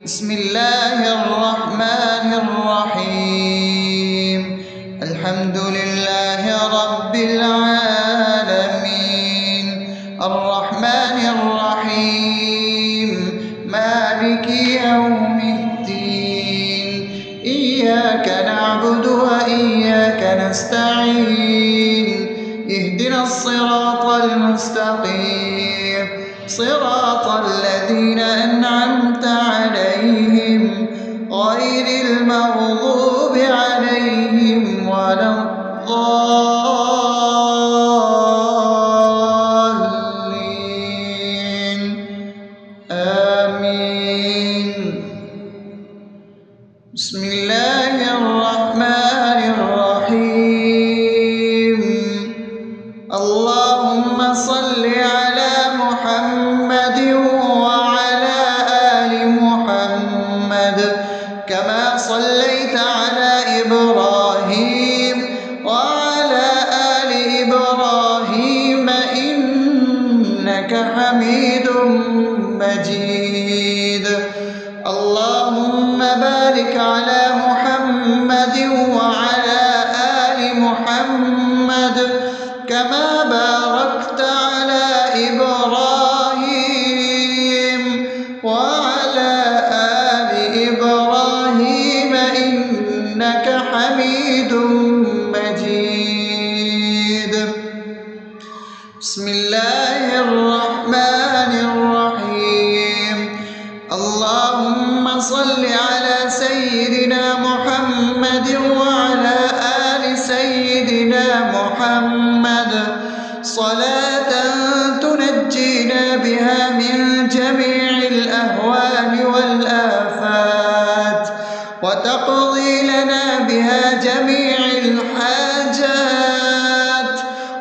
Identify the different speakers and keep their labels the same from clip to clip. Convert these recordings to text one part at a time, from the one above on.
Speaker 1: بسم الله الرحمن الرحيم. الحمد لله رب العالمين، الرحمن الرحيم، مالك يوم الدين. إياك نعبد وإياك نستعين، اهدنا الصراط المستقيم، صراط الذين أنعمت عليهم غير المغضوب عليهم ولا الضالين. آمين. بسم الله الرحمن الرحيم. اللهم صل على محمد وعلى آل محمد كما صليت على إبراهيم وعلى آل إبراهيم إنك حميد مجيد. اللهم بارك على محمد وعلى آل محمد كما باركت على إبراهيم وعلى آل إبراهيم إنك حميد مجيد. بسم الله الرحمن الرحيم. اللهم صل على سيدنا محمد وعلى آل سيدنا محمد صلاة تنجينا بها من جميع الأهوال والآفات، وتقضي لنا بها جميع الحاجات،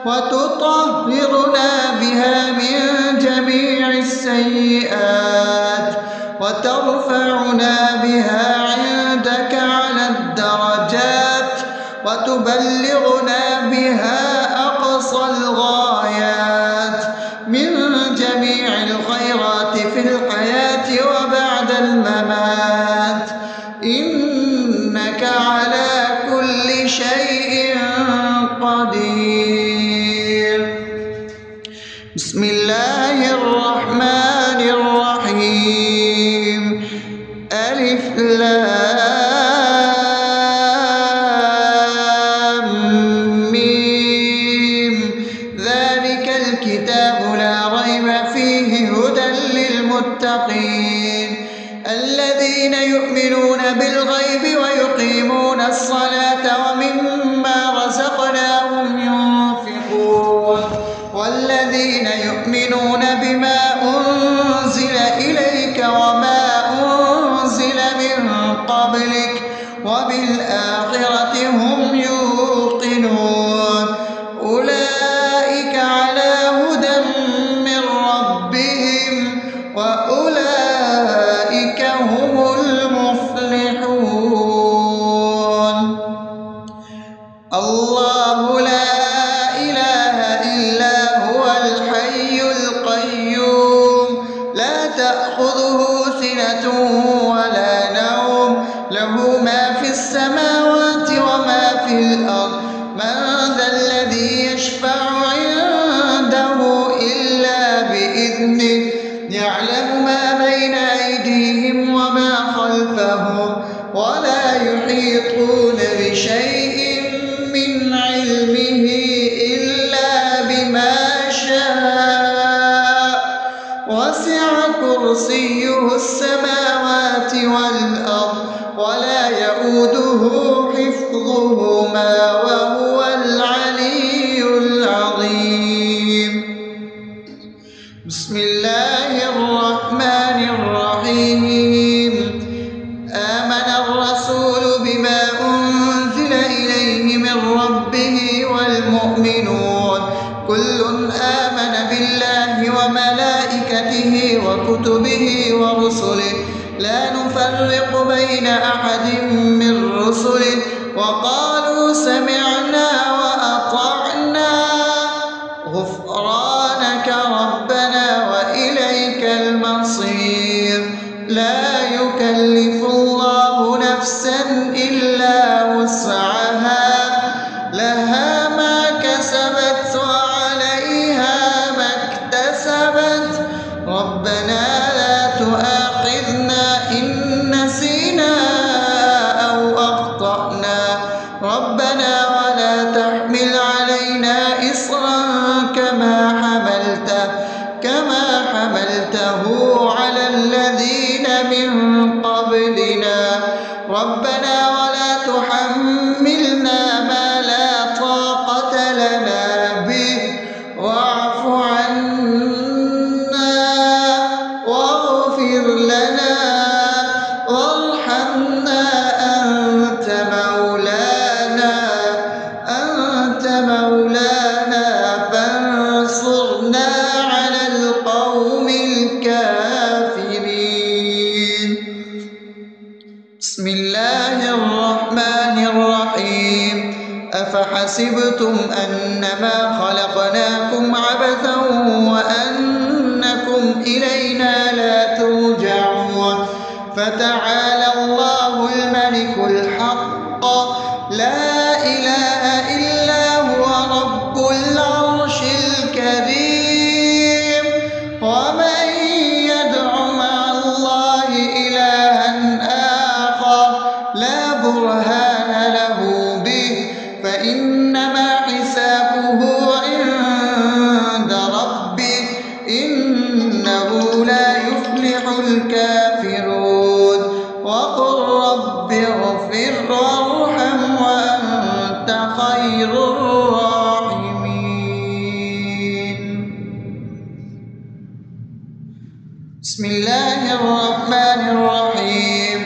Speaker 1: وتطهرنا بها من جميع السيئات، وترفعنا بها عندك على الدرجات، وتبلغنا بها أقصى الغايات من جميع الخيرات في الحياة وبعد الممات، إنك على كل شيء قدير. بسم الله الرحمن الرحيم. ألف لام ميم. ذلك الكتاب لا ريب فيه هدى للمتقين الذين يؤمنون بالغيب ويقيمون الصلاة ومما رزقناهم ينفقون والذين يؤمنون بما أنزل إليك وما أنزل من قبلك وبالآخرة هم يوقنون أولئك على هدى من ربهم وأولئك هم المفلحون. الله لا إله إلا هو الحي القيوم لا تأخذه سنة ولا نوم له ما في السماوات وما في الأرض من ذا الذي يشفع عنده إلا بإذنه يعلم ما بين أيديهم وما خلفهم ولا يحيطون بشيء من علمه إلا بما شاء وسع كرسيه السماوات والأرض ولا يؤوده حفظهما وهو العلي العظيم. بسم الله الرحمن الرحيم. آمن الرسول بما أنزل إليه من ربه والمؤمنون كل آمن بالله وملائكته وكتبه ورسله لا نفرق بين أحد من رسله وقالوا سمعنا وأطعنا غفرانك ربنا وإليك المصير. لا يكلف يكلف الله نفسا إلا وسعها لها ما كسبت وعليها ما اكتسبت ربنا لا تؤاخذنا إن نسينا أو أخطأنا ربنا ولا تحمل علينا إصرا كما حملته على الذين من قبلنا ربنا ولا تحملنا ما لا طاقة لنا به واعف عنا واغفر لنا وارحمنا أنت مولانا فانصرنا على القوم الكافرين. بسم الله الرحمن الرحيم أفحسبتم أنما خلقناكم عبثا وأنكم إلينا لا ترجعون فتعالى الله الملك الحق لا إله إلا هو رب العرش الكريم ومن يدع مع الله إلها آخر لا برهان له به فإنما حسابه عند ربه إنه لا يفلح الكافرون وقل رب اغفر وارحم وأنت خير الراحمين. بسم الله الرحمن الرحيم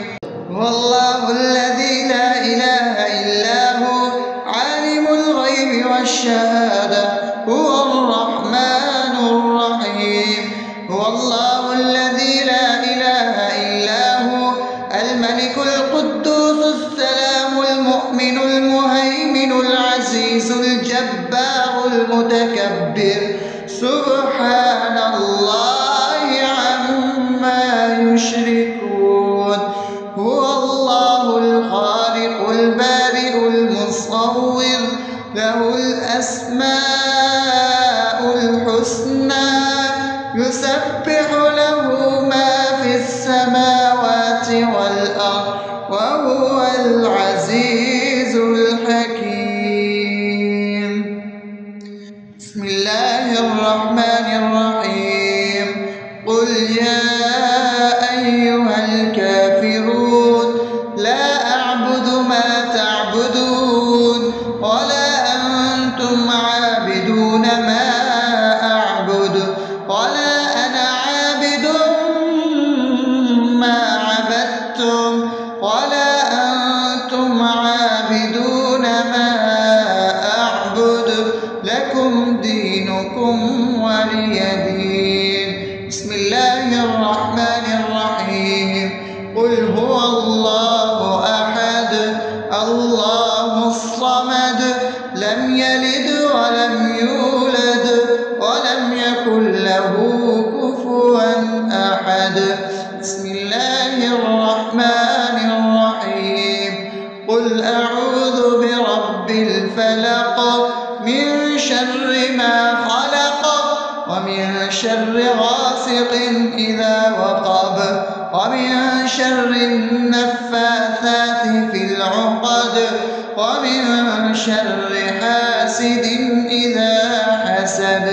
Speaker 1: هو الله الذي لا إله إلا هو عالم الغيب والشهادة هو الرحمن الرحيم هو الله الذي لا إله إلا هو الملك القدوس السلام المؤمن المهيمن العزيز الجبار المتكبر سبحان الله عما يشركون هو الله الخالق البارئ المصور له الأسماء الحسنى يسبح له ما في السماوات والأرض وهو العزيز الحكيم. بسم الله الرحمن الرحيم قل يا أيها الكافرون لا أعبد ما تعبدون ولا أنتم عابدون ما أعبد ولا أنا عابد ما عبدتم ولا أنتم عابدون ما أعبد لكم دينكم ولي دين. بسم الله الرحمن الرحيم قل هو الله أحد الله الصمد لم يلد ولم يولد ولم يكن له كفوا أحد. بسم الله الرحمن الرحيم قل أعوذ برب الفلق من شر ما خلق ومن شر غاسق إذا وقب ومن شر النفاثات في العقد ومن شر حاسد إذا حسد.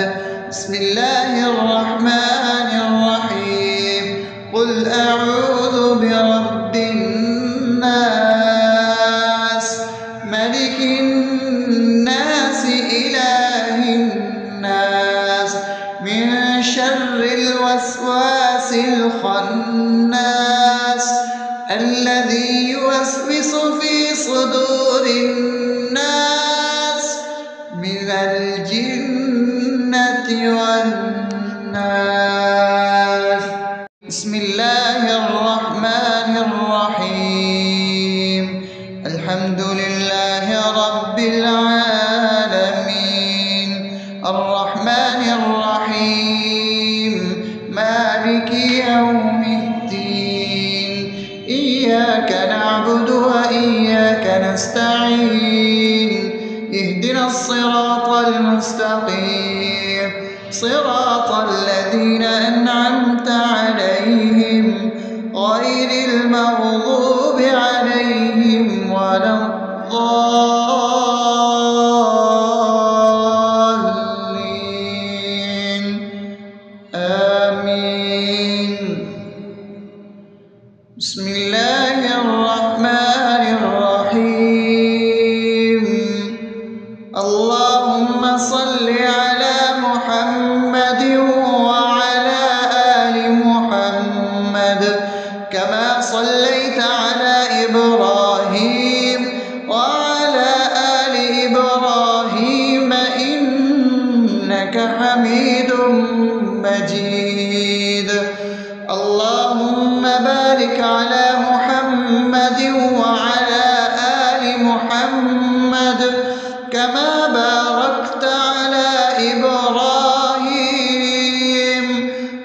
Speaker 1: بسم الله الرحمن الرحيم قل أعوذ برب الناس ملك الناس إله الناس من شر الوسواس الخناس الذي يوسوس في صدور الناس من الجنة والناس. بسم الله الرحمن الرحيم الحمد لله رب العالمين الرحمن الرحيم مالك يوم الدين إياك نعبد وإياك نستعين اهدنا الصراط المستقيم صراط الذين أنعمت عليهم غير المغضوب عليهم ولا الضالين آمين. بسم الله الرحمن الرحيم. اللهم صل على محمد وعلى آل محمد كما صليت على إبراهيم وعلى آل إبراهيم إنك حميد مجيد. اللهم بارك على محمد وعلى آل محمد كما باركت على إبراهيم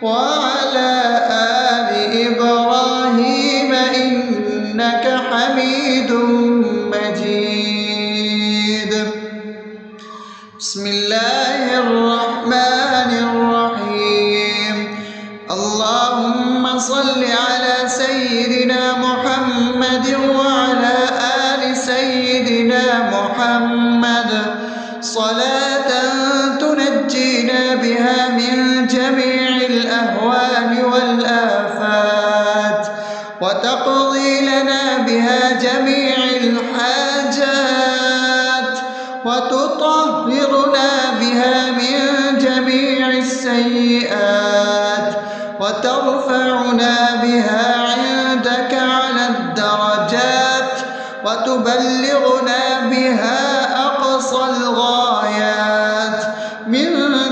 Speaker 1: وعلى آل إبراهيم إنك حميد مجيد. بسم الله الرحمن الرحيم. اللهم صل على سيدنا محمد وعلى آل سيدنا محمد صلاة تنجينا بها من جميع الأهوال والآفات وتقضي لنا بها جميع الحاجات وتطهرنا بها من جميع السيئات وترفعنا بها عندك على الدرجات وتبلغنا بها أقصى الغايات من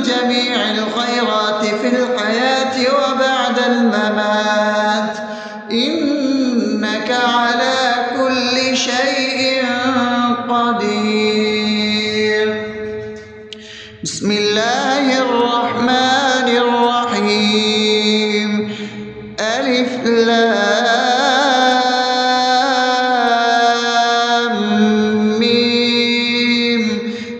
Speaker 1: جميع الخيرات في الحياة وبعد الممات إنك على كل شيء قدير. بسم الله الرحمن الرحيم. ألف لام ميم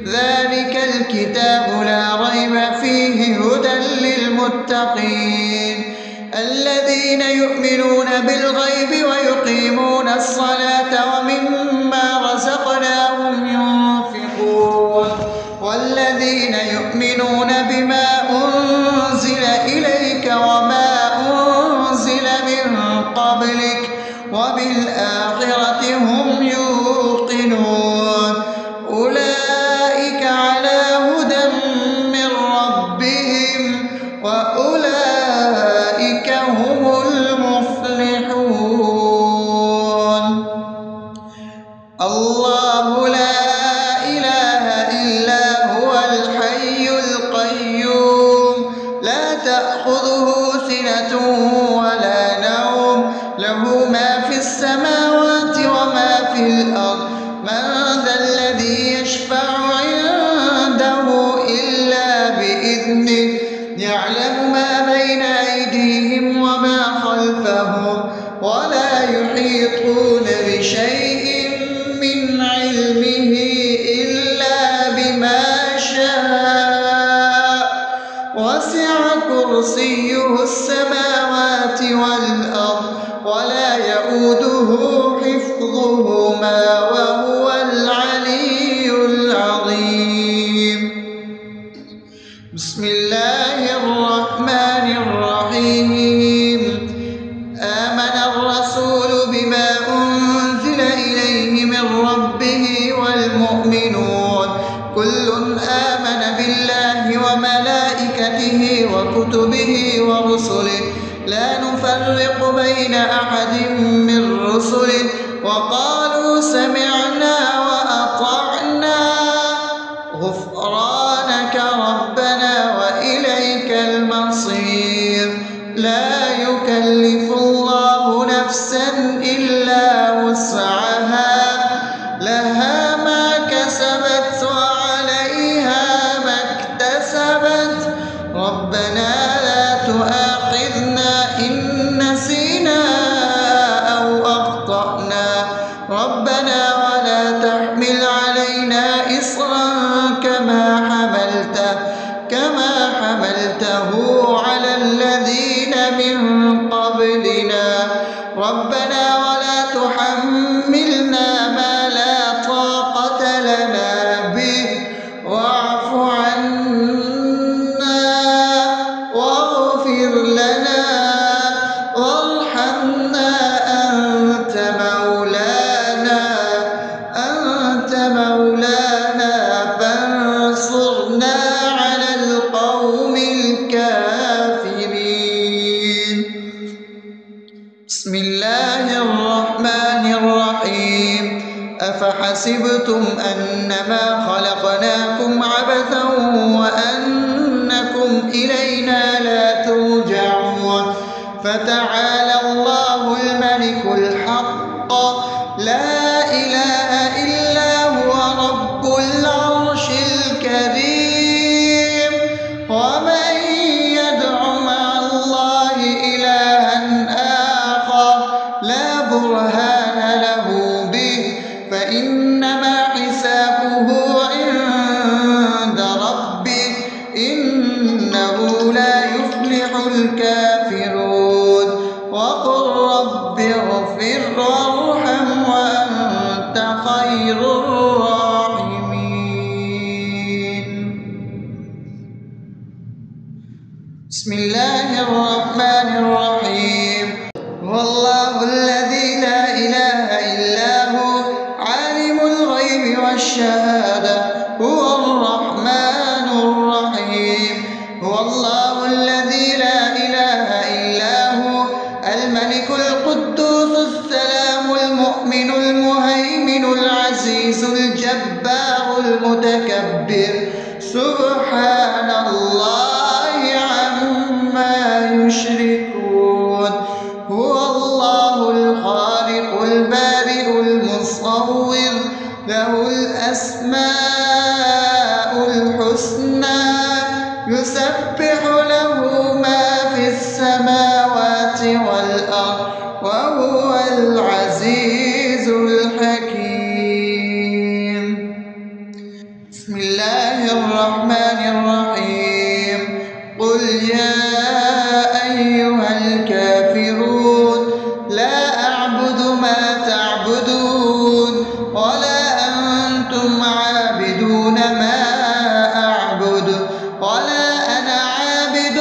Speaker 1: ذلك الكتاب لا ريب فيه هدى للمتقين الذين يؤمنون بالغيب ويقيمون الصلاة ومما رزقناهم ينفقون والذين يؤمنون بما أنزل إليك وما أنزل من قبلك وبالآخرة هم يوقنون أولئك على هدى من ربهم وأولئك هم المفلحون. الله لا إله إلا هو الحي القيوم لا تأخذه سنة ولا نوم له ما في السماوات وما في الأرض من ذا الذي يشفع عنده إلا بإذنه يعلم ما بين أيديهم وما خلفهم ولا يحيطون بشيء من علمه إلا بما شاء وسع كرسيه السماوات والأرض ولا يؤوده حفظهما وهو العلي العظيم. بسم الله الرحمن الرحيم. آمن الرسول بما أنزل إليه من ربه والمؤمنون كل آمن بالله وملائكته وكتبه ورسله لا نفرق بين أحد من رسله وقالوا سمعنا وأطعنا غفرانك ربنا وإليك المصير. لا يكلف الله نفسا إلا وسعها لها ما كسبت وعليها ما اكتسبت ربنا لا تؤاخذنا إن نسينا أو أخطأنا ربنا ولا تحملنا ما لا طاقة لنا به واعف عنا واغفر لنا وارحمنا أنت مولانا فانصرنا على القوم الكافرين. بسم الله الرحمن الرحيم. أفحسبتم أنما خلقناكم عبثا وأنكم إلينا لا ترجعون فتعالى الله الملك الحق لا إله إلا هو رب العرش الكريم. ومن يدع مع الله إلها آخر لا برهان له به فإنما حسابه عند ربه إنه لا يفلح الكافرون. وقل رب اغفر وارحم وأنت خير الراحمين. بسم الله الرحمن الرحيم. هو الله الذي لا إله إلا هو عالم الغيب والشهادة هو الرحمن الرحيم. هو الله الذي لا إله إلا هو الملك القدوس السلام المؤمن المهيمن العزيز الجبار المتكبر سبحان الله عما يشركون. هو الله الخالق البارئ المصور له الأسماء الحسنى يسبح له ما في السماوات والأرض وهو العزيز الحكيم. بسم الله الرحمن الرحيم. قل يا أيها الكافرون لا أعبد ما تعبدون ولا أنتم عابدون ما أعبد ولا أنا عابد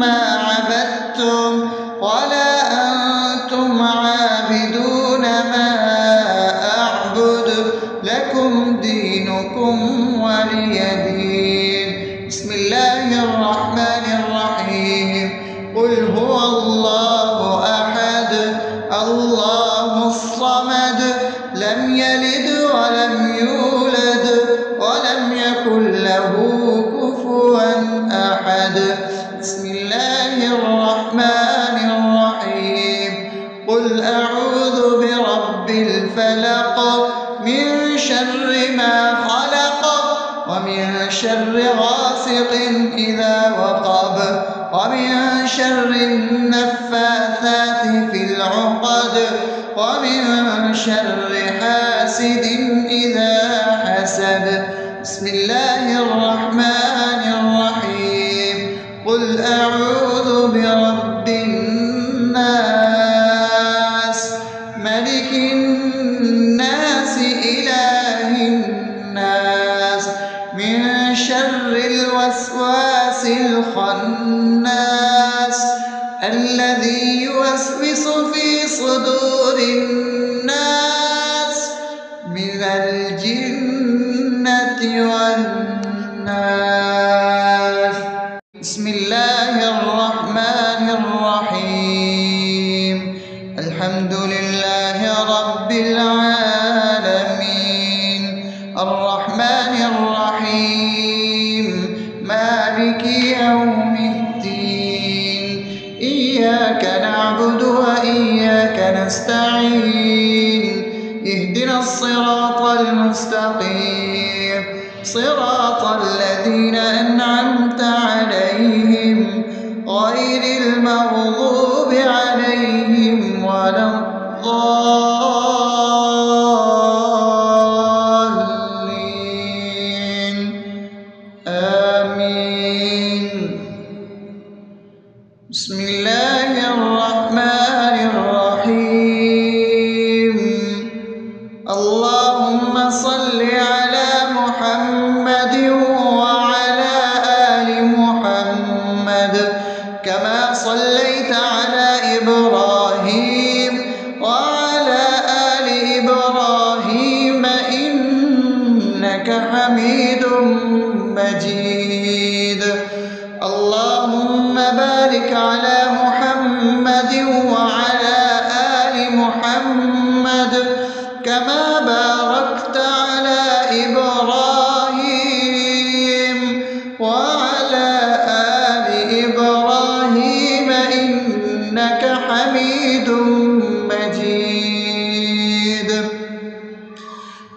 Speaker 1: ما عبدتم ولا أنتم عابدون ما أعبد لكم دينكم ولي دين. بسم الله الرحمن الرحيم. قل هو الله أحد الله الصمد لم يلد ولم يولد ولم يكن له كفوا أحد. بسم الله الرحمن الرحيم. قل أعوذ برب الفلق من شر ما خلق ومن شر غاسق إذا وقب ومن شر النفاثات في العقد ومن شر حاسد إذا حسد. بسم الله الرحمن الرحيم. قل أعوذ برب الناس ملك الناس إله الناس من شر الوسواس الخناس الذي يوسوس في صدور الناس من الجنة والناس. بسم الله الرحمن الرحيم. الحمد لله رب العالمين الرحمن الرحيم مالك يوم الدين إياك نعبد وإياك نستعين اهدنا الصراط المستقيم صراط الذين أنعمت عليهم غير المغضوب عليهم ولا الضالين آمين. بسم الله الرحمن كما باركت على إبراهيم وعلى آل إبراهيم إنك حميد مجيد.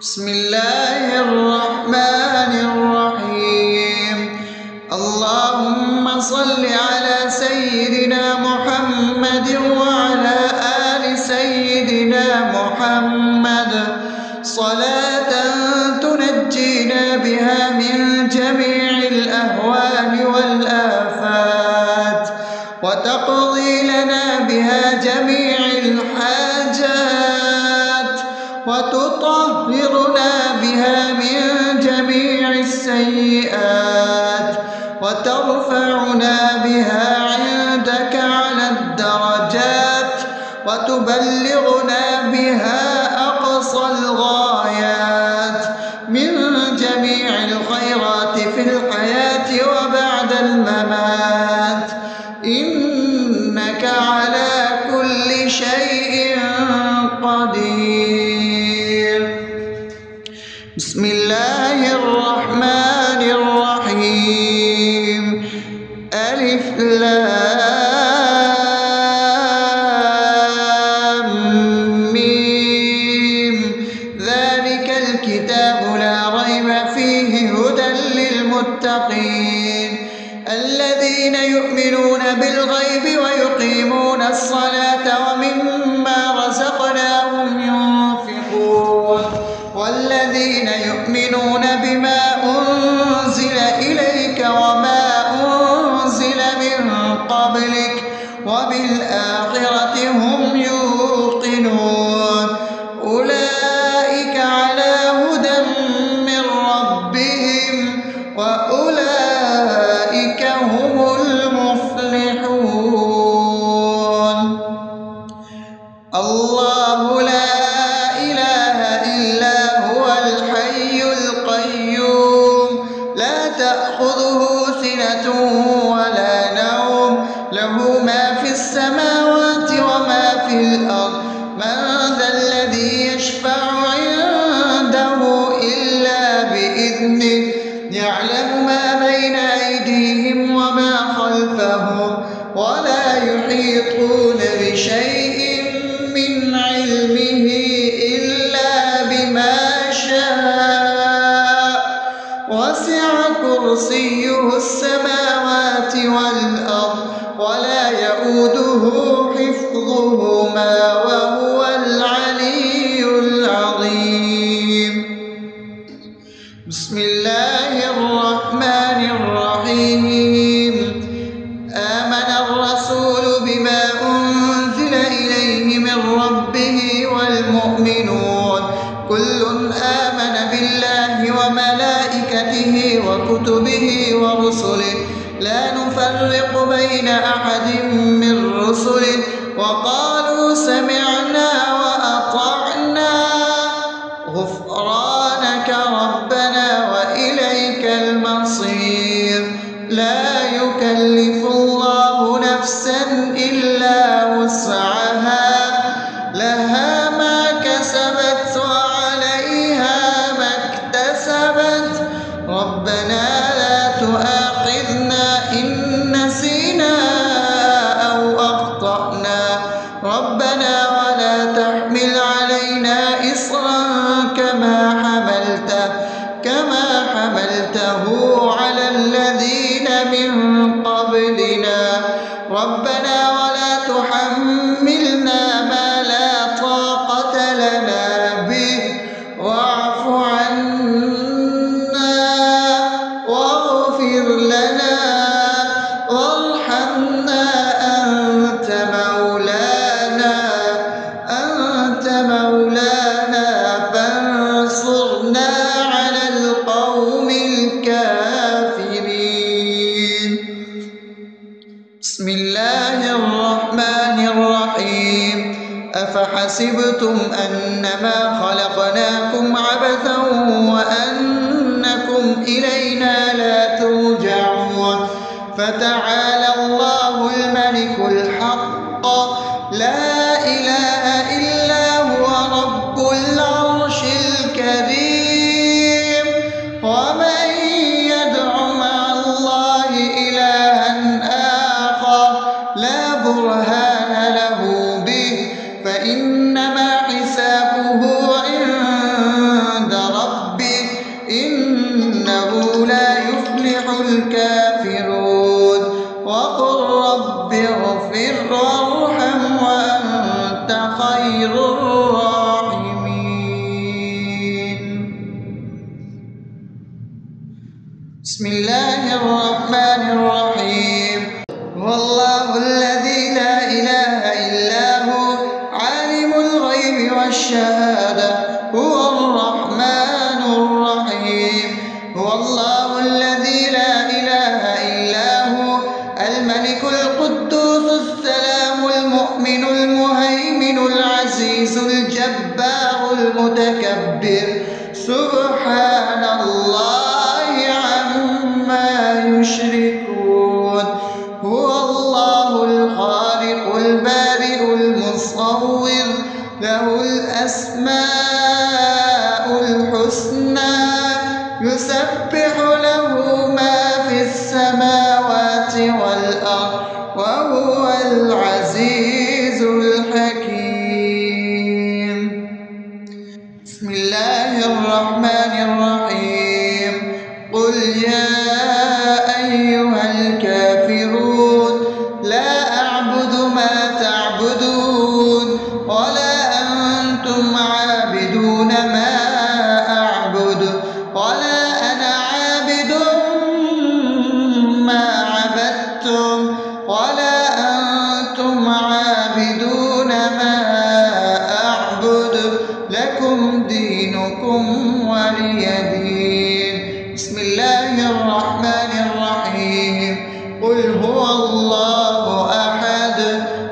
Speaker 1: بسم الله الرحمن الرحيم. اللهم صل على سيدنا محمد وعلى آل سيدنا محمد صلاة تنجينا بها من جميع الأهوال والآفات وتقضي لنا بها جميع الحاجات وتطهرنا بها من جميع السيئات وترفعنا بها عندك على الدرجات وتبلغنا بها أقصى الغايات من جميع الخيرات في الحياة وبعد الممات إنك على كل شيء قدير. بسم الله الرحمن الرحيم. ألف لام ميم. ذلك الكتاب لا ريب فيه هدى للمتقين الذين يؤمنون بالغيب ويقيمون الصلاة ومما رزقناهم ينفقون والذين يؤمنون بما أنزل إليك وما أنزل من قبلك وبالآخرة هم يوقنون أولئك على هدى من ربهم وأولئك هم المفلحون. الله لا إله إلا هو الحي القيوم لا تأخذه سنة ولا نوم له ما في السماوات وما في الأرض من ذا الذي يشفع عنده إلا بإذنه يعلم ما بين أيديهم وما خلفهم ولا يحيطون بشيء من علمه إلا بما شاء وسع كرسيه السماوات والأرض ولا يؤوده حفظهما وهو العلي العظيم. بسم الله الرحمن الرحيم. آمن الرسول بما أنزل إليه من ربه والمؤمنون كل آمن بالله وملائكته وكتبه ورسله لا نفرق بين أحد من رسله وقالوا سمعنا وأطعنا غفرانك ربنا وإليك المصير. لا يكلف الله نفسا إلا وسعها لها ما كسبت وعليها ما اكتسبت ربنا لا تؤاخذنا إن نسينا أو أخطأنا ربنا ولا تحمل علينا إصرا كما حملته على الذين من قبلنا ربنا ولا تحملنا ما لا طاقة لنا به واعف عنا واغفر لنا وارحمنا أنت مولانا فانصرنا على القوم الكافرين. بسم الله الرحمن الرحيم. أفحسبتم أنما خلقناكم عبثا وأنكم إلينا لا ترجعون فتعالى الله الملك الحق لا إله إلا هو رب العرش فإنما حسابه عند ربه إنه لا يفلح الكافرون وقل رب اغفر وارحم وأنت خير الراحمين. بسم الله الرحمن الرحيم. هو الله الذي لا إله إلا هو عالم الغيب والشهادة هو الرحمن الرحيم. هو الله الذي لا إله إلا هو الملك القدوس السلام المؤمن المهيمن العزيز الجبار المتكبر سبحان الله عما يشركون. هو الله الخالق البارئ المصور له الأسماء الحسنى يسبح له ما في السماوات والأرض وهو العزيز الحكيم. بسم الله الرحمن الرحيم. قل يا أيها الكافرون لا أعبد ما تعبدون ولا أنتم عابدون ما أعبد ولا أنا عابد ما عبدتم ولا أنتم عابدون ما أعبد لكم دينكم ولي دين. بسم الله الرحمن الرحيم. قل هو الله أحد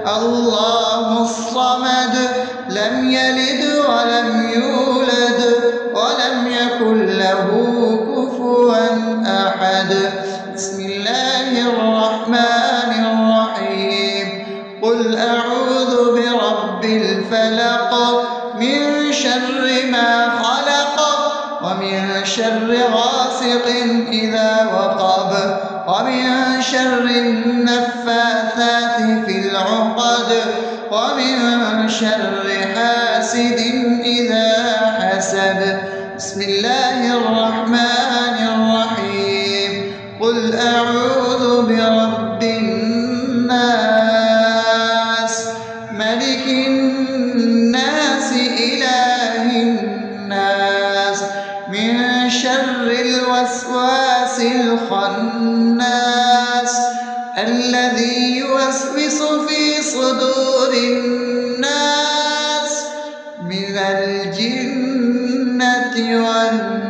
Speaker 1: الله الصمد لم يلد ولم يولد ولم يكن له كفوا أحد. بسم الله الرحمن الرحيم. قل أعوذ برب الفلق من شر ما خلق ومن شر غاسق إذا وقب ومن شر النفاثات في العقد ومن شر حاسد إذا حسد. بسم الله الرحمن الرحيم. قل أعوذ برب الناس ملك الناس إله الناس من شر الوسواس الخناس الذي يوسوس في صدور الناس من الجنة والناس.